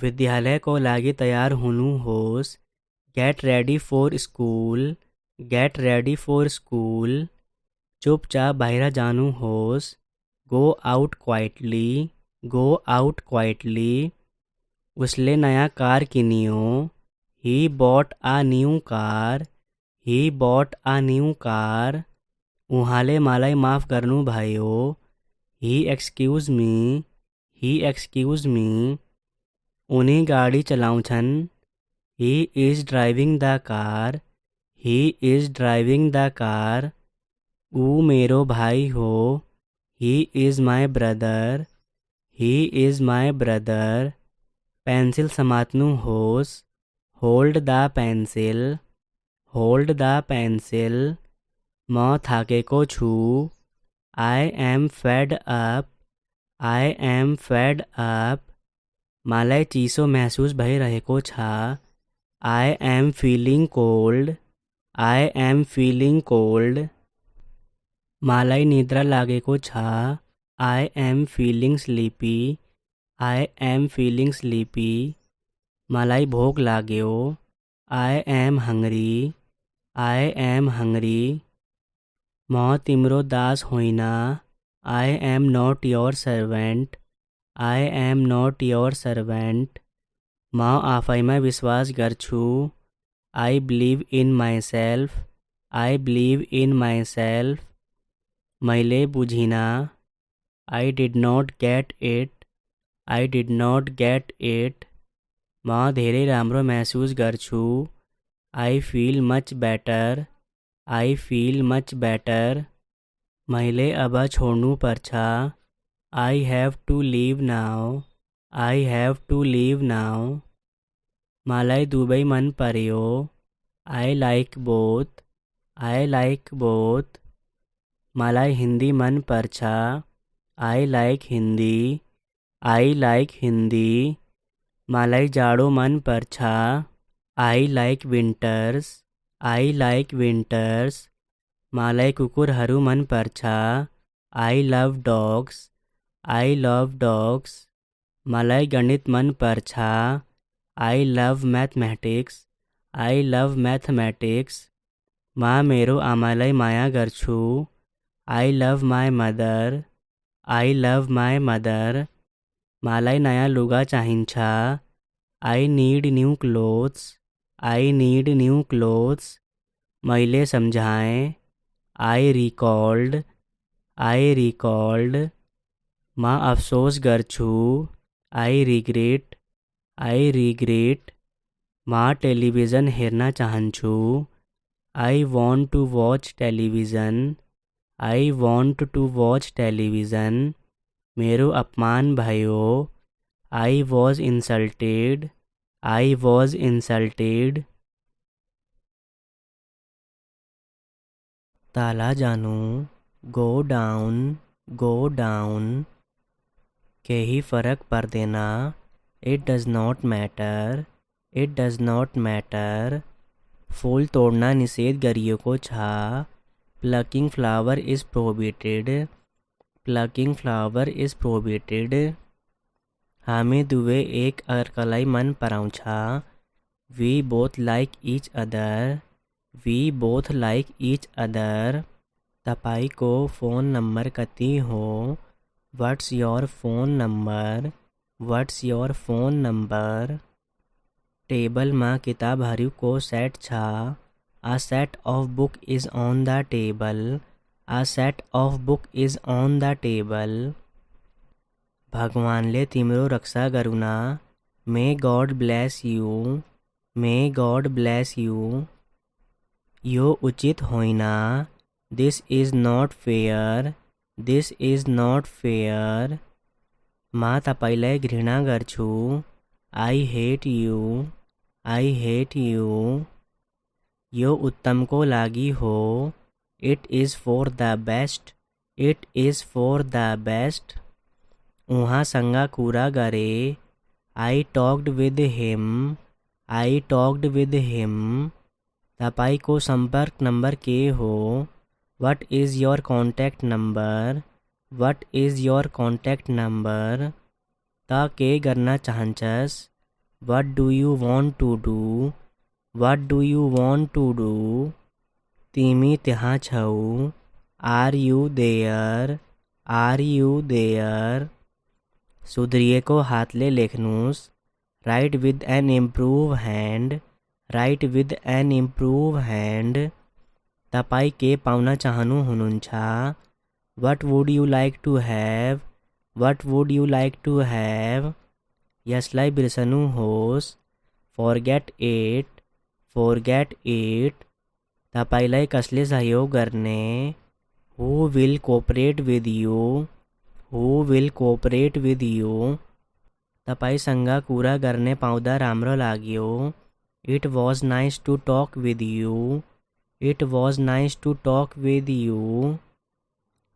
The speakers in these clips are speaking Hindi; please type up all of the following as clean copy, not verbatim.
विद्यालय को लागी तैयार हुनु होस। Get ready for school. Get ready for school. चुपचाप बाहर जानू होस। Go out quietly. Go out quietly. उसले नया कार किनियो। He bought a new car. He bought a new car. उहाले मालाई माफ़ करनू भाइयो। He excuse me. He excuse me. उन्हीं गाड़ी चलाऊं छन। He is driving the car. He is driving the car. ऊ मेरो भाई हो। He is my brother. He is my brother. Pencil समातनू होस। Hold the pencil. Hold the pencil. मैं थाके को छू। I am fed up. I am fed up. मालाई चीसो महसूस भई रहेको छा। I am feeling cold. I am feeling cold. मालाई निद्रा लागेको छा। I am feeling sleepy. I am feeling sleepy. मालाई भूख लाग्यो। I am hungry. I am hungry. मैं तिम्रो दास होइना। I am not your servant. I am not your servant. मैं आफैमा विश्वास गर्छु। I believe in myself. I believe in myself. मैले बुझिना। I did not get it. I did not get it. मैं धेरै राम्रो महसूस गर्छु। I feel much better. I feel much better. मैले अब छोड्नु पर्छ। I have to leave now. I have to leave now. मलाई दुवै मन पर्यो। I like both. I like both. मलाई हिंदी मन पर्छ। I like Hindi. I like Hindi. मलाई जाडो मन पर्छ। I like winters. I like winters. मलाई कुकुरहरू मन पर्छ। I love dogs. I love dogs. मलाई गणित मन पर्छ। I love mathematics. I love mathematics. म मेरो आमालाई माया गर्छु। I love my mother. I love my mother. मलाई नयाँ लुगा चाहिन्छ। I need new clothes. I need new clothes. मैले सम्झाएँ। I recalled. I recalled. म अफसोस गर्छु। I regret. I regret. म टेलिभिजन हेर्न चाहन्छु। I want to watch television. I want to watch television. मेरो अपमान भयो। I was insulted. I was insulted. ताला जानू। Go down. Go down. केही फरक पर्दैन। It does not matter. It does not matter. फूल तोड़ना निषेध गरिएको छ। Plucking flower is prohibited. Plucking flower is prohibited. हामी दुवै एक अर्कालाई मन पराउँछ। We both like each other. We both like each other. तपाईको फोन नंबर कति हो? What's your phone number? What's your phone number? टेबलमा किताबहरूको सेट छ। A set of book is on the table. A set of book is on the table. भगवानले तिम्रो रक्षा गरूना। May God bless you. May God bless you. यो उचित होइन। This is not fair. This is not fair. म तपाईलाई घृणा गर्छु। I hate you. I hate you. यो उत्तमको लागि हो। It is for the best. It is for the best. उहाँसँग कुरा गरे। I talked with him. I talked with him. तपाईको सम्पर्क नम्बर के हो? What is your contact number? What is your contact number? त के गर्न चाहन्छस्? What do you want to do? What do you want to do? तिमी त्यहाँ छौ? Are you there? Are you there? सुध्रिएको हातले लेख्नुस्. Write with an improved hand. Write with an improved hand. तपाईँ के पाउन चाहनुहुन्छ? What would you like to have? What would you like to have? यसलाई बिर्सनुहोस्. Forget it. Forget it. तपाईँलाई कसले सहयोग गर्ने? Who will cooperate with you? Who will cooperate with you? तपाईँसँग कुरा गर्ने पाउँदा राम्रो लाग्यो. It was nice to talk with you. It was nice to talk with you.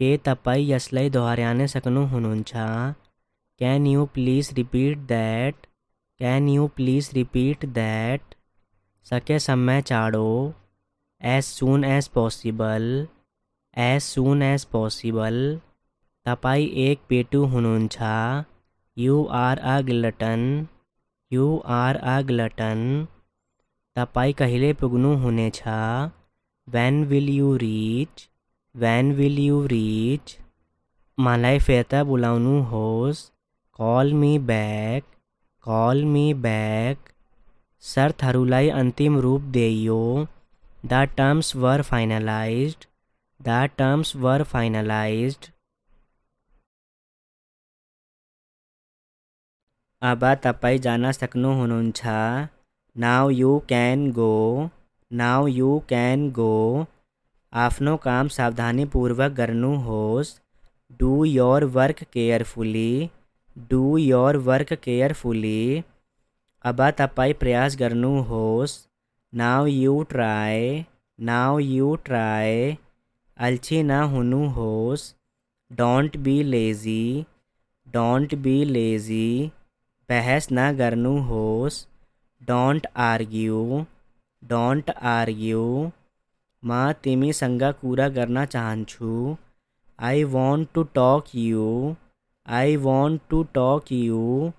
के तपाईँ यसलाई दोहोर्याउन सक्नुहुन्छ? Can you please repeat that? Can you please repeat that? सकेसम्म चाँडो. As soon as possible. As soon as possible. तपाईँ एक पेटु हुनुहुन्छ. You are a glutton. You are a glutton. तपाईँ कहिले पुग्नुहुनेछ? When will you reach? When will you reach? मलाई फिर्ता बोलाउनुहोस्. Call me back. Call me back. शर्तहरूलाई अन्तिम रूप दिइयो. The terms were finalized. The terms were finalized. अब तपाईँ जान सक्नुहुन्छ. Now you can go. Now you can go. आफ्नो काम सावधानीपूर्वक गर्नुहोस्. Do your work carefully. Do your work carefully. अब तपाईँ प्रयास गर्नुहोस्. Now you try. Now you try. अल्छी न हुनुहोस्. Don't be lazy. Don't be lazy. बहस न गर्नुहोस्. Don't argue. Don't argue. म तिमीसँग कुरा गर्न चाहन्छु. I want to talk you. I want to talk you.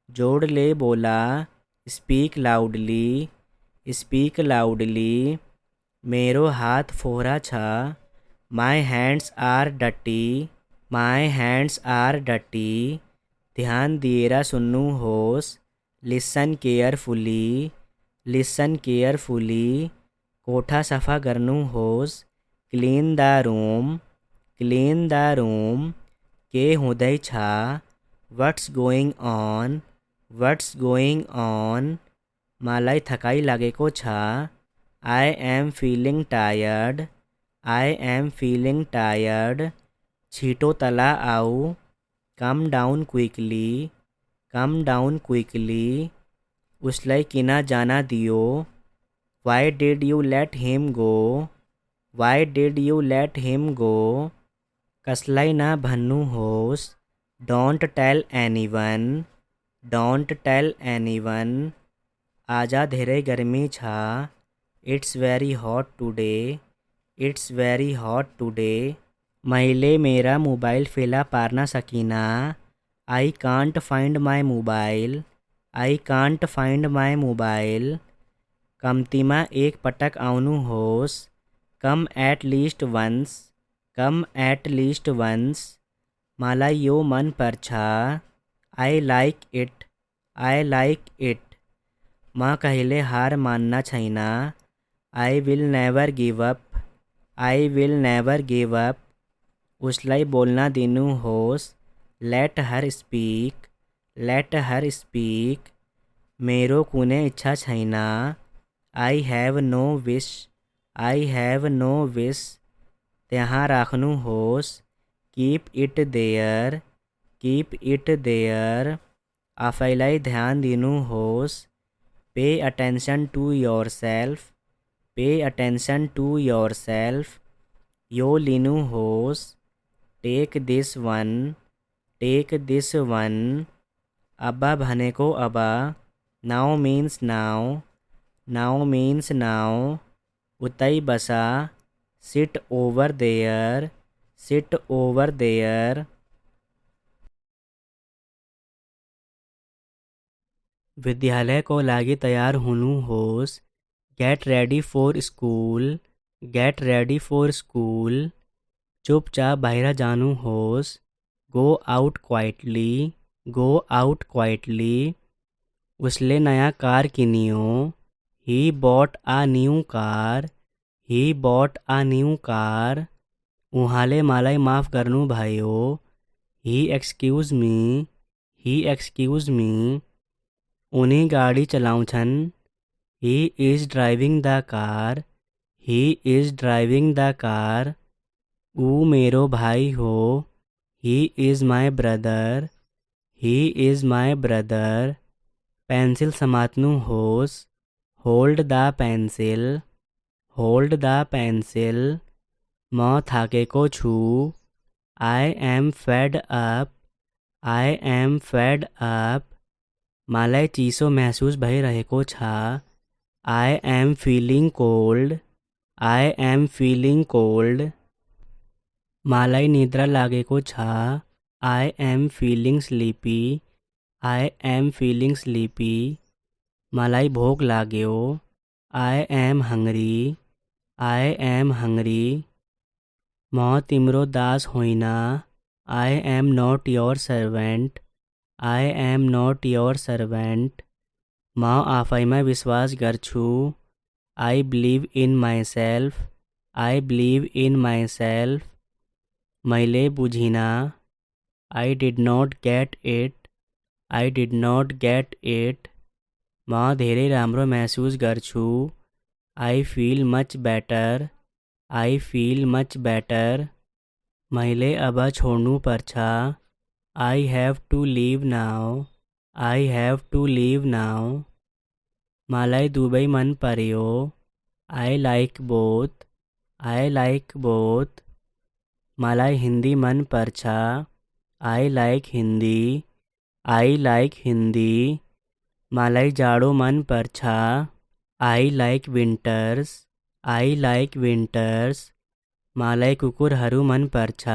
जोडले बोला. Speak loudly. Speak loudly. मेरो हात फोहरा छ. My hands are dirty. My hands are dirty. ध्यान दिएर सुन्नुहोस्. Listen carefully. Listen carefully. कोठा सफा गर्नुहोस्. Clean the room. Clean the room. के हुँदैछ? What's going on? What's going on? मलाई थकाइ लागेको छ. I am feeling tired. I am feeling tired. छिटो तला आऊ. Come down quickly. Come down quickly. उसलाई किन जान दियो? Why did you let him go? Why did you let him go? कसलाई न भन्नुहोस्. Don't tell anyone. Don't tell anyone. आज धेरै गर्मी छ. It's very hot today. It's very hot today. मैले मेरा मोबाइल फेला पार्न सकिनँ. I can't find my mobile. I can't find my mobile. कम्तीमा एक पटक आउनुहोस्. Come at least once. Come at least once. मलाई यो मन पर्छ. I like it. I like it. म कहिले हार मान्न छैन. I will never give up. I will never give up. उसलाई बोल्न दिनुहोस्. Let her speak. Let her speak. मेरो कुनै इच्छा छैन. I have no wish. I have no wish. त्यहाँ राख्नुहोस्. Keep it there. Keep it there. आफैलाई ध्यान दिनुहोस्. Pay attention to yourself. Pay attention to yourself. यो लिनुहोस्. Take this one. Take this one. अब भनेको अब. Now means now. Now means now. उतै बसा. Sit over there. Sit over there. विद्यालय को लागी तैयार हुनु होस। Get ready for school, get ready for school. चुपचाप बाहर जानू होस। Go out quietly, go out quietly. उसले नया कार किनियो। He bought a new car, he bought a new car. उहाले मालाई माफ़ करनू भाइयो। He excuse me, he excuse me. उन्हीं गाड़ी चलाऊं छन। He is driving the car, he is driving the car. ऊ मेरो भाई हो। He is my brother, he is my brother. Pencil समातनू होस। Hold the pencil, hold the pencil. म थाके को छू। I am fed up, I am fed up. मालाई चीसो महसूस भई रहेको छा। I am feeling cold, I am feeling cold. मालाई निद्रा लागेको छा। I am feeling sleepy, I am feeling sleepy. मालाई भोग लाग्यो। I am hungry, I am hungry. म तिम्रो दास होइना। I am not your servant, I am not your servant. म आफैमा विश्वास गर्छु। I believe in myself, I believe in myself. मैले बुझिना। I did not get it, I did not get it. म धेरै राम्रो महसुस गर्छु। I feel much better, I feel much better. मैले अब छोड्नु पर्छ। I have to leave now, I have to leave now. मलाई दुवै मन पर्यो। I like both, I like both. मलाई हिंदी मन पर्छ। I like Hindi, I like Hindi. मलाई जाडो मन पर्छ। I like winters, I like winters. मलाई कुकुरहरू मन पर्छ।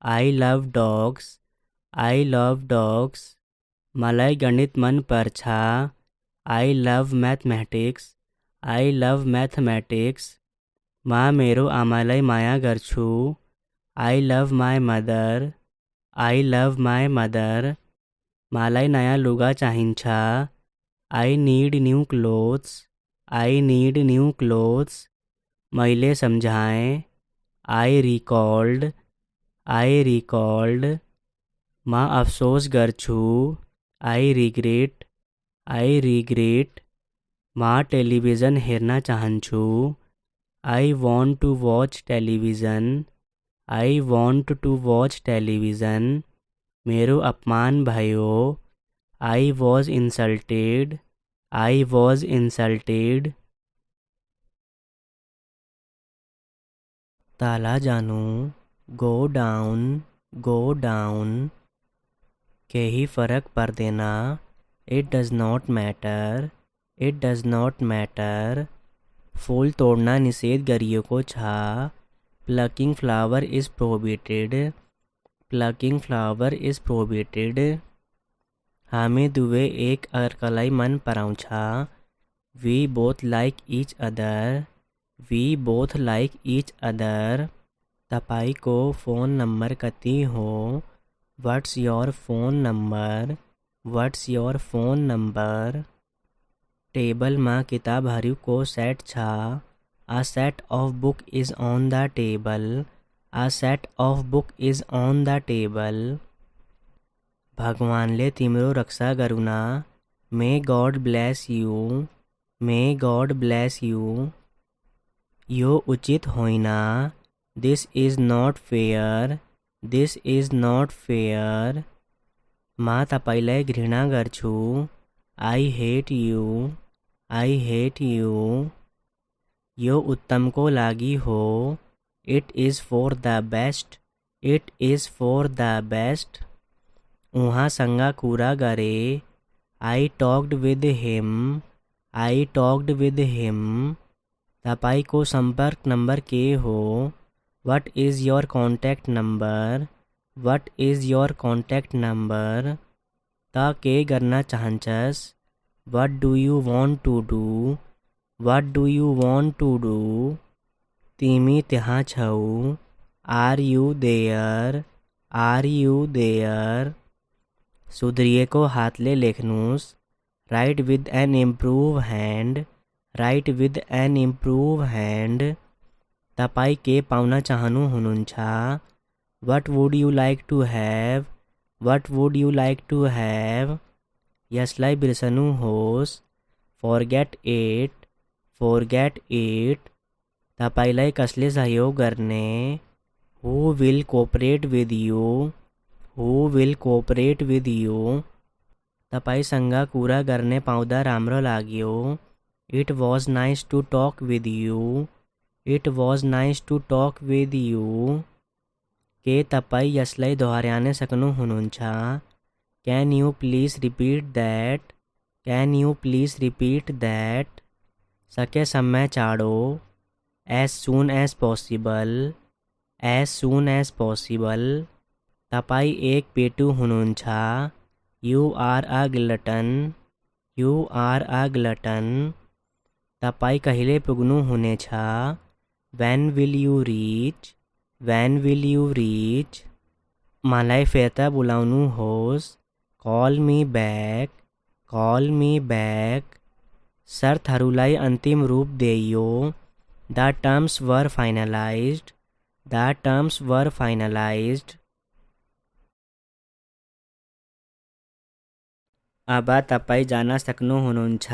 आई लभ डॉग्स, आई लभ डॉग्स। मलाई गणित मन पर्छ। आई लभ मैथमेटिक्स, आई लभ मैथमेटिक्स। म मेरो आमालाई माया गर्छु। आई लभ माई मदर, आई लभ माई मदर। मलाई नयाँ लुगा चाहिन्छ। I need new clothes, I need new clothes. मैले सम्झाएँ। I recalled, I recalled. म अफसोस गर्छु। I regret, I regret. म टेलिभिजन हेर्न चाहन्छु। I want to watch television, I want to watch television. मेरो अपमान भयो। I was insulted, I was insulted. ताला जानू। Go down, go down. केही फरक पर्दैन। It does not matter, it does not matter. फूल तोड्न निषेध गरिएको छ। Plucking flower is prohibited, plucking flower is prohibited. हामी दुवै एक अर्कालाई मन पराउँछ। We both like each other, we both like each other. तपाईको फोन नंबर कति हो? What's your phone number, what's your phone number. टेबलमा किताबहरूको सेट छ। A set of book is on the table, a set of book is on the table. भगवानले तिम्रो रक्षा गरूना। May God bless you, may God bless you. यो उचित होइन। This is not fair, this is not fair. म तपाईलाई घृणा गर्छु। I hate you, I hate you. यो उत्तमको लागि हो। It is for the best, it is for the best. उहाँसँग कुरा गरे। I talked with him, I talked with him. तपाईको सम्पर्क नम्बर के हो? What is your contact number, what is your contact number. त के गर्न चाहन्छस्? What do you want to do? What do you want to do? तिमी त्यहाँ छौ? Are you there? Are you there? सुध्रिएको हातले लेख्नुस्. Write with an improved hand. Write with an improved hand. तपाईँ के पाउन चाहनुहुन्छ? What would you like to have? What would you like to have? यसलाई बिर्सनुहोस्. Forget it. Forget it. तपाईँलाई कसले सहयोग गर्ने? Who will cooperate with you? Who will cooperate with you? तपाईँसँग कुरा गर्ने पाउँदा राम्रो लाग्यो. It was nice to talk with you. It was nice to talk with you. के तपाईँ यसलाई दोहोर्याउन सक्नुहुन्छ? Can you please repeat that? Can you please repeat that? सकेसम्म चाँडो. As soon as possible. As soon as possible. तपाईँ एक पेटु हुनुहुन्छ. You are a glutton. You are a glutton. तपाईँ कहिले पुग्नुहुनेछ? When will you reach? When will you reach? मलाई फिर्ता बोलाउनुहोस्. Call me back. Call me back. शर्तहरूलाई अन्तिम रूप दिइयो. The terms were finalized. The terms were finalized. अब तपाईँ जान सक्नुहुन्छ.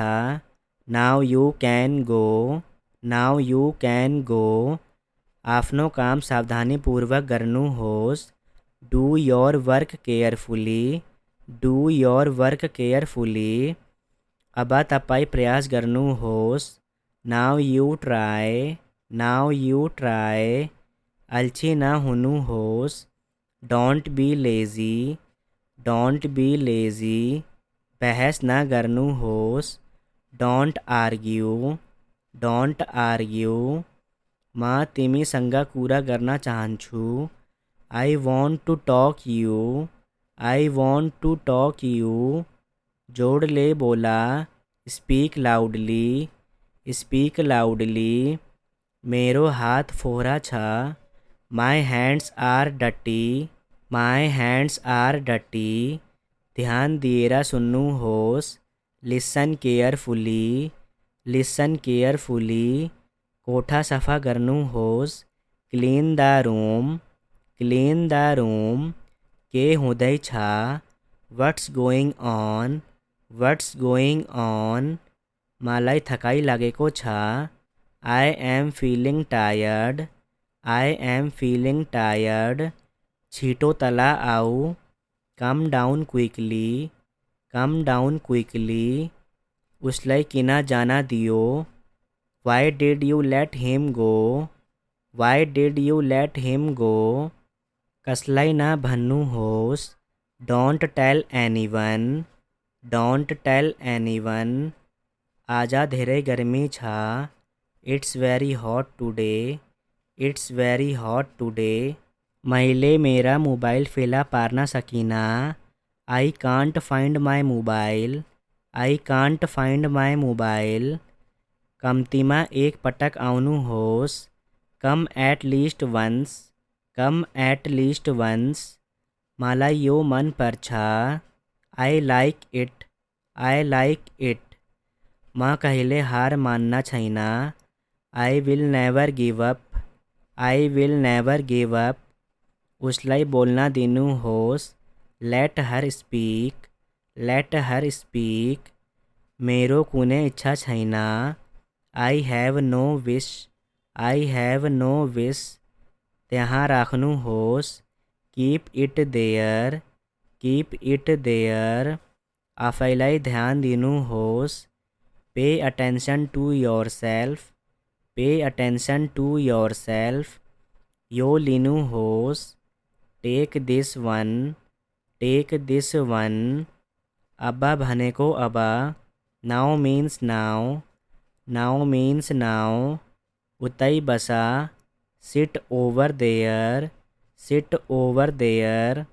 Now you can go. Now you can go. आफ्नो काम सावधानीपूर्वक गर्नुहोस्. Do your work carefully. Do your work carefully. अब तपाईँ प्रयास गर्नुहोस्. Now you try. Now you try. अल्छी न हुनुहोस्. Don't be lazy. Don't be lazy. बहस न गर्नुहोस्. Don't argue. Don't argue. म तिमीसँग कुरा गर्न चाहन्छु. I want to talk you. I want to talk you. जोडले बोला. Speak loudly. Speak loudly. मेरो हात फोहरा छ. My hands are dirty. My hands are dirty. ध्यान दिएर सुन्नुहोस्. Listen carefully. Listen carefully. कोठा सफा गर्नुहोस्. Clean the room. Clean the room. के हुँदैछ? What's going on? What's going on? मलाई थकाइ लागेको छ. I am feeling tired. I am feeling tired. छिटो तल आऊ. Come down quickly. Come down quickly. उसलाई किन जान दियो? Why did you let him go? Why did you let him go? कसलाई न भन्नुहोस्. Don't tell anyone. Don't tell anyone. आज धेरै गर्मी छ. It's very hot today. It's very hot today. मैले मेरा मोबाइल फेला पार्न सकिनँ. I can't find my mobile. I can't find my mobile. कम्तीमा एक पटक आउनुहोस्. Come at least once. Come at least once. मलाई यो मन पर्छ. I like it. I like it. म कहिले हार मान्न छैन. I will never give up. I will never give up. उसलाई बोल्न दिनुहोस्. Let her speak. Let her speak. मेरो कुनै इच्छा छैन. I have no wish. I have no wish. त्यहाँ राख्नुहोस्. Keep it there. Keep it there. आफैलाई ध्यान दिनुहोस्. Pay attention to yourself. Pay attention to yourself. यो लिनुहोस्. Take this one. Take this one. अब भनेको अब. Now means now. Now means now. उतै बसा. Sit over there. Sit over there.